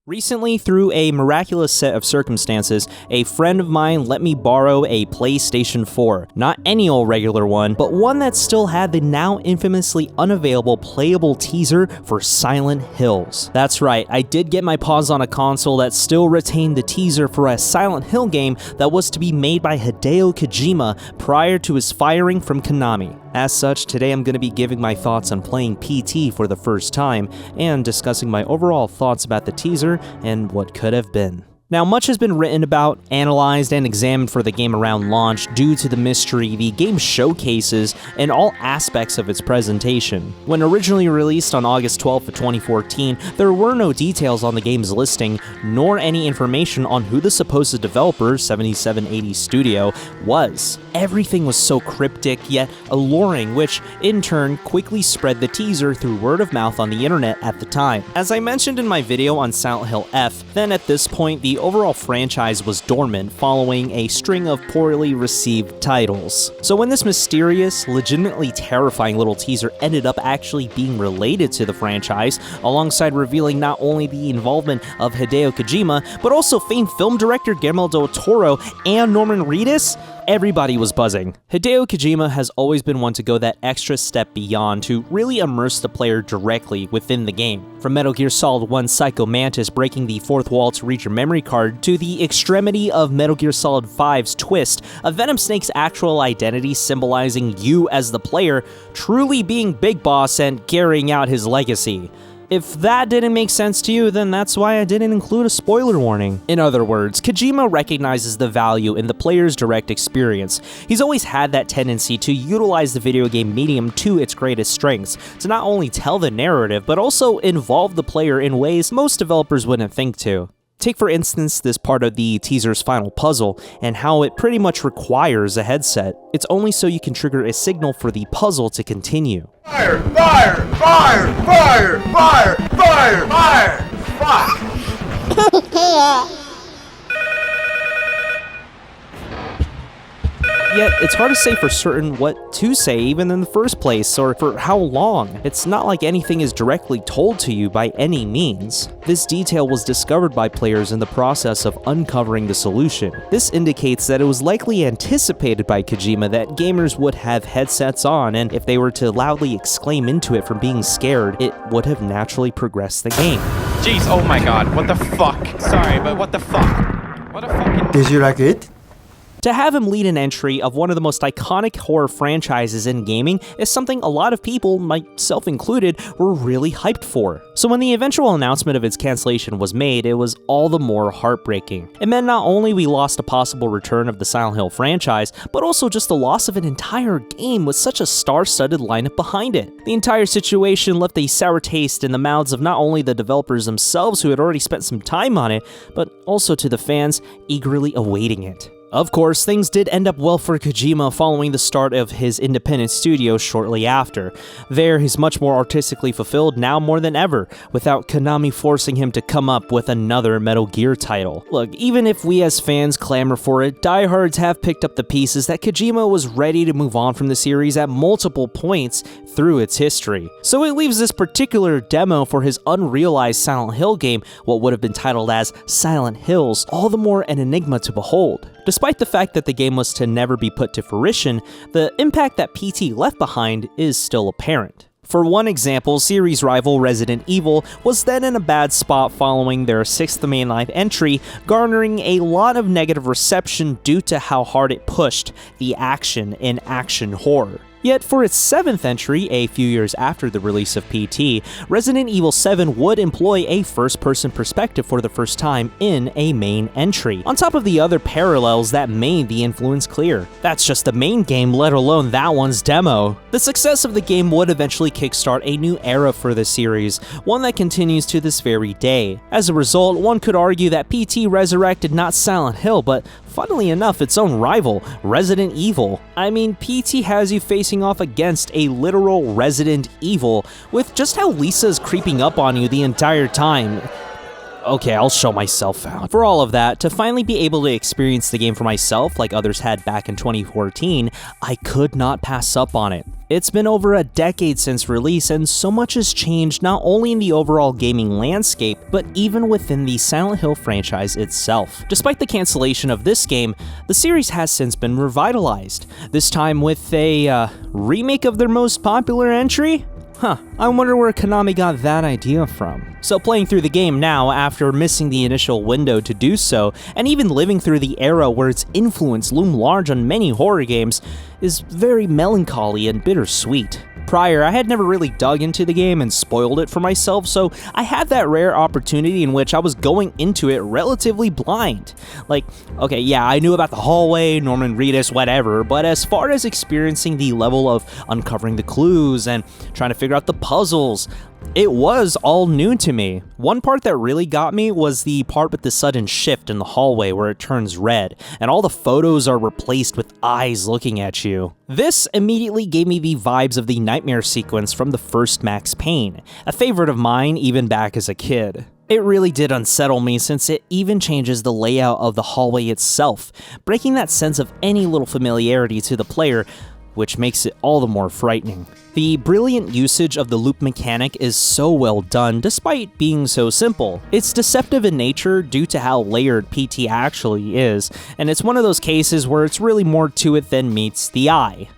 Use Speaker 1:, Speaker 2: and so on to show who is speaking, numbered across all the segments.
Speaker 1: Recently, through a miraculous set of circumstances, a friend of mine let me borrow a PlayStation 4. Not any old regular one, but one that still had the now infamously unavailable playable teaser for Silent Hills. That's right, I did get my paws on a console that still retained the teaser for a Silent Hill game that was to be made by Hideo Kojima prior to his firing from Konami. As such, today I'm going to be giving my thoughts on playing PT for the first time, and discussing my overall thoughts about the teaser and what could have been. Now, much has been written about, analyzed, and examined for the game around launch due to the mystery the game showcases and all aspects of its presentation. When originally released on August 12th of 2014, there were no details on the game's listing, nor any information on who the supposed developer, 7780 Studio, was. Everything was so cryptic yet alluring, which in turn quickly spread the teaser through word of mouth on the internet at the time. As I mentioned in my video on Silent Hill F, then at this point the overall franchise was dormant following a string of poorly received titles. So when this mysterious, legitimately terrifying little teaser ended up actually being related to the franchise, alongside revealing not only the involvement of Hideo Kojima, but also famed film director Guillermo Del Toro and Norman Reedus, everybody was buzzing. Hideo Kojima has always been one to go that extra step beyond to really immerse the player directly within the game. From Metal Gear Solid 1 Psycho Mantis breaking the fourth wall to read your memory card, to the extremity of Metal Gear Solid 5's twist, of Venom Snake's actual identity symbolizing you as the player truly being Big Boss and carrying out his legacy. If that didn't make sense to you, then that's why I didn't include a spoiler warning. In other words, Kojima recognizes the value in the player's direct experience. He's always had that tendency to utilize the video game medium to its greatest strengths, to not only tell the narrative, but also involve the player in ways most developers wouldn't think to. Take for instance this part of the teaser's final puzzle, and how it pretty much requires a headset. It's only so you can trigger a signal for the puzzle to continue.
Speaker 2: Fire! Fire! Fire! Fire! Fire! Fire! Fire! Fuck!
Speaker 1: Yet, it's hard to say for certain what to say even in the first place, or for how long. It's not like anything is directly told to you by any means. This detail was discovered by players in the process of uncovering the solution. This indicates that it was likely anticipated by Kojima that gamers would have headsets on, and if they were to loudly exclaim into it from being scared, it would have naturally progressed the game.
Speaker 3: Jeez, oh my god, what the fuck? Sorry, but what the fuck? What a fucking...
Speaker 2: Did you like it?
Speaker 1: To have him lead an entry of one of the most iconic horror franchises in gaming is something a lot of people, myself included, were really hyped for. So when the eventual announcement of its cancellation was made, it was all the more heartbreaking. It meant not only we lost a possible return of the Silent Hill franchise, but also just the loss of an entire game with such a star-studded lineup behind it. The entire situation left a sour taste in the mouths of not only the developers themselves who had already spent some time on it, but also to the fans eagerly awaiting it. Of course, things did end up well for Kojima following the start of his independent studio shortly after. There, he's much more artistically fulfilled now more than ever, without Konami forcing him to come up with another Metal Gear title. Look, even if we as fans clamor for it, diehards have picked up the pieces that Kojima was ready to move on from the series at multiple points through its history. So it leaves this particular demo for his unrealized Silent Hill game, what would have been titled as Silent Hills, all the more an enigma to behold. Despite the fact that the game was to never be put to fruition, the impact that PT left behind is still apparent. For one example, series rival Resident Evil was then in a bad spot following their 6th mainline entry, garnering a lot of negative reception due to how hard it pushed the action in action horror. Yet for its 7th entry, a few years after the release of PT, Resident Evil 7 would employ a first-person perspective for the first time in a main entry, on top of the other parallels that made the influence clear. That's just the main game, let alone that one's demo. The success of the game would eventually kickstart a new era for the series, one that continues to this very day. As a result, one could argue that PT resurrected not Silent Hill, but funnily enough, its own rival, Resident Evil. I mean, PT has you facing off against a literal Resident Evil, with just how Lisa's creeping up on you the entire time. Okay, I'll show myself out. For all of that, to finally be able to experience the game for myself like others had back in 2014, I could not pass up on it. It's been over a decade since release, and so much has changed not only in the overall gaming landscape, but even within the Silent Hill franchise itself. Despite the cancellation of this game, the series has since been revitalized, this time with a remake of their most popular entry? I wonder where Konami got that idea from. So playing through the game now, after missing the initial window to do so, and even living through the era where its influence loomed large on many horror games, is very melancholy and bittersweet. Prior, I had never really dug into the game and spoiled it for myself, so I had that rare opportunity in which I was going into it relatively blind. Like, okay, yeah, I knew about the hallway, Norman Reedus, whatever, but as far as experiencing the level of uncovering the clues and trying to figure out the puzzles, it was all new to me. One part that really got me was the part with the sudden shift in the hallway where it turns red, and all the photos are replaced with eyes looking at you. This immediately gave me the vibes of the nightmare sequence from the first Max Payne, a favorite of mine even back as a kid. It really did unsettle me since it even changes the layout of the hallway itself, breaking that sense of any little familiarity to the player, which makes it all the more frightening. The brilliant usage of the loop mechanic is so well done despite being so simple. It's deceptive in nature due to how layered PT actually is, and it's one of those cases where it's really more to it than meets the eye.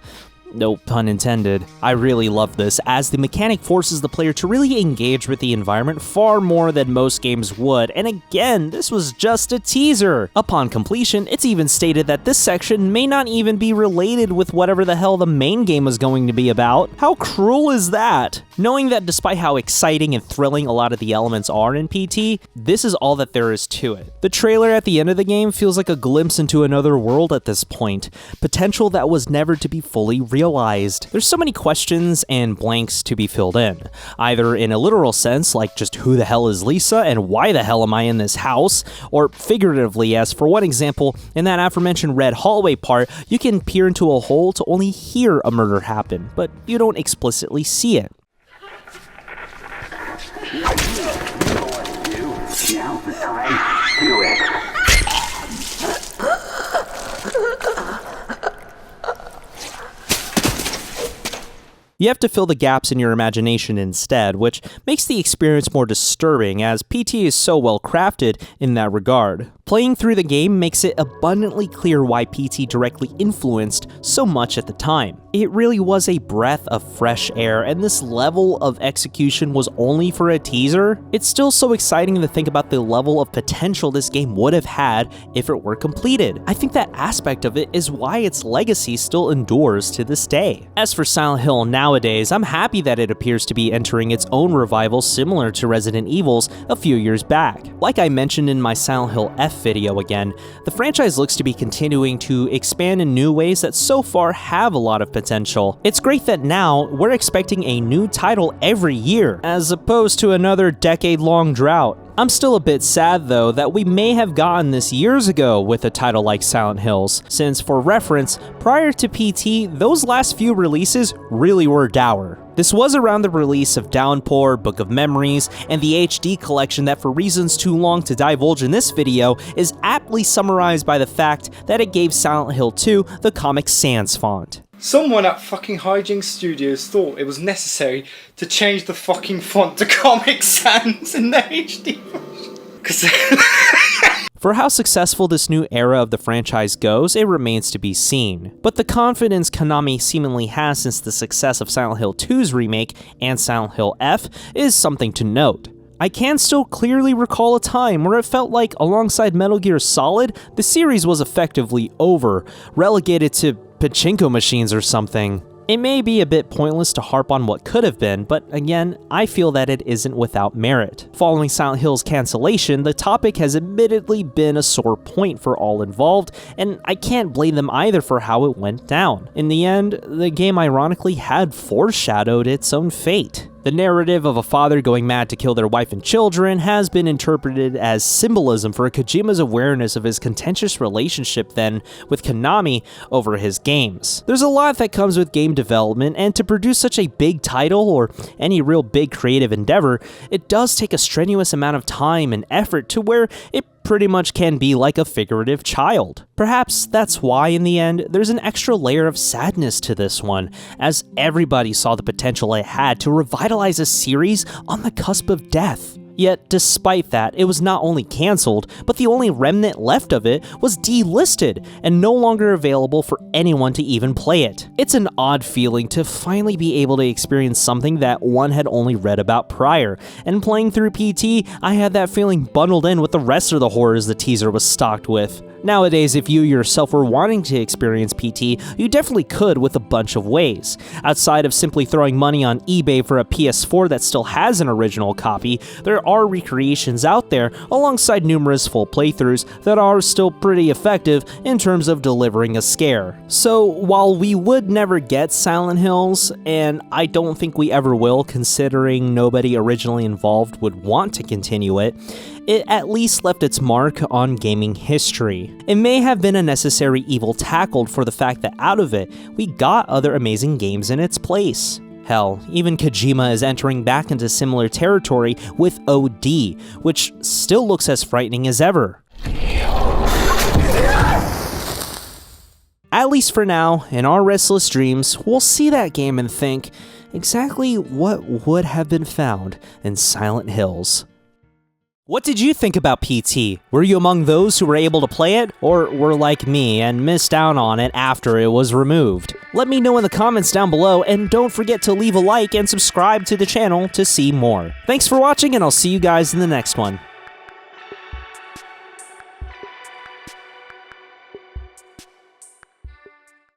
Speaker 1: No pun intended. I really love this, as the mechanic forces the player to really engage with the environment far more than most games would, and again, this was just a teaser. Upon completion, it's even stated that this section may not even be related with whatever the hell the main game was going to be about. How cruel is that? Knowing that despite how exciting and thrilling a lot of the elements are in PT, this is all that there is to it. The trailer at the end of the game feels like a glimpse into another world at this point, potential that was never to be fully realized. There's so many questions and blanks to be filled in, either in a literal sense, like just who the hell is Lisa and why the hell am I in this house, or figuratively, as for one example, in that aforementioned red hallway part, you can peer into a hole to only hear a murder happen, but you don't explicitly see it.
Speaker 4: Now's the time. Do it.
Speaker 1: You have to fill the gaps in your imagination instead, which makes the experience more disturbing as PT is so well crafted in that regard. Playing through the game makes it abundantly clear why PT directly influenced so much at the time. It really was a breath of fresh air, and this level of execution was only for a teaser. It's still so exciting to think about the level of potential this game would have had if it were completed. I think that aspect of it is why its legacy still endures to this day. As for Silent Hill nowadays, I'm happy that it appears to be entering its own revival similar to Resident Evil's a few years back. Like I mentioned in my Silent Hill F video again, the franchise looks to be continuing to expand in new ways that so far have a lot of potential. It's great that now we're expecting a new title every year, as opposed to another decade-long drought. I'm still a bit sad though that we may have gotten this years ago with a title like Silent Hills, since for reference, prior to PT, those last few releases really were dour. This was around the release of Downpour, Book of Memories, and the HD collection that for reasons too long to divulge in this video is aptly summarized by the fact that it gave Silent Hill 2 the Comic Sans font.
Speaker 5: Someone at fucking Hijinks Studios thought it was necessary to change the fucking font to Comic Sans in the HD version.
Speaker 1: For how successful this new era of the franchise goes, it remains to be seen. But the confidence Konami seemingly has since the success of Silent Hill 2's remake and Silent Hill F is something to note. I can still clearly recall a time where it felt like, alongside Metal Gear Solid, the series was effectively over, relegated to pachinko machines or something. It may be a bit pointless to harp on what could have been, but again, I feel that it isn't without merit. Following Silent Hill's cancellation, the topic has admittedly been a sore point for all involved, and I can't blame them either for how it went down. In the end, the game ironically had foreshadowed its own fate. The narrative of a father going mad to kill their wife and children has been interpreted as symbolism for Kojima's awareness of his contentious relationship then with Konami over his games. There's a lot that comes with game development, and to produce such a big title or any real big creative endeavor, it does take a strenuous amount of time and effort to where it pretty much can be like a figurative child. Perhaps that's why in the end, there's an extra layer of sadness to this one, as everybody saw the potential it had to revitalize a series on the cusp of death. Yet, despite that, it was not only cancelled, but the only remnant left of it was delisted and no longer available for anyone to even play it. It's an odd feeling to finally be able to experience something that one had only read about prior, and playing through PT, I had that feeling bundled in with the rest of the horrors the teaser was stocked with. Nowadays, if you yourself were wanting to experience PT, you definitely could with a bunch of ways. Outside of simply throwing money on eBay for a PS4 that still has an original copy, there are recreations out there alongside numerous full playthroughs that are still pretty effective in terms of delivering a scare. So while we would never get Silent Hills, and I don't think we ever will considering nobody originally involved would want to continue it, it at least left its mark on gaming history. It may have been a necessary evil tackled for the fact that out of it, we got other amazing games in its place. Hell, even Kojima is entering back into similar territory with OD, which still looks as frightening as ever. At least for now, in our restless dreams, we'll see that game and think exactly what would have been found in Silent Hills. What did you think about PT? Were you among those who were able to play it, or were like me and missed out on it after it was removed? Let me know in the comments down below, and don't forget to leave a like and subscribe to the channel to see more. Thanks for watching, and I'll see you guys in the next one.